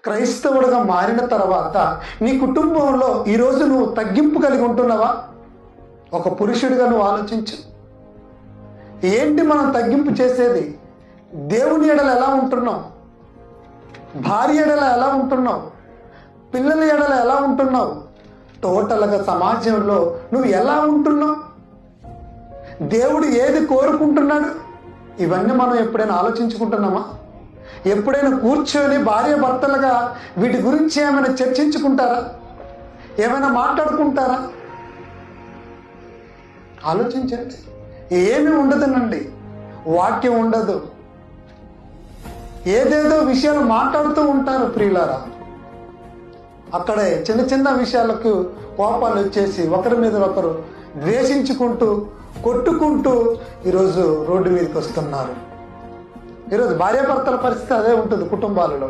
క్రైస్తవుడిగా మారిన తర్వాత నీ కుటుంబంలో ఈరోజు నువ్వు తగ్గింపు కలిగి ఉంటున్నావా? ఒక పురుషుడిగా నువ్వు ఆలోచించు. ఏంటి మనం తగ్గింపు చేసేది? దేవుని ఎడల ఎలా ఉంటున్నావు? భార్య ఎడల ఎలా ఉంటున్నావు? పిల్లల ఎడల ఎలా ఉంటున్నావు? టోటల్గా సమాజంలో నువ్వు ఎలా ఉంటున్నావు? దేవుడు ఏది కోరుకుంటున్నాడు? ఇవన్నీ మనం ఎప్పుడైనా ఆలోచించుకుంటున్నామా? ఎప్పుడైనా కూర్చొని భార్య భర్తలుగా వీటి గురించి ఏమైనా చర్చించుకుంటారా? ఏమైనా మాట్లాడుకుంటారా? ఆలోచించండి. ఏమీ ఉండదునండి. వాక్యం ఉండదు. ఏదేదో విషయాలు మాట్లాడుతూ ఉంటారు ప్రియులారా. అక్కడే చిన్న చిన్న విషయాలకు కోపాలు వచ్చేసి ఒకరి మీద ఒకరు ద్వేషించుకుంటూ కొట్టుకుంటూ ఈరోజు రోడ్డు మీదకి వస్తున్నారు. ఈరోజు భార్యాభర్తల పరిస్థితి అదే ఉంటుంది కుటుంబాలలో.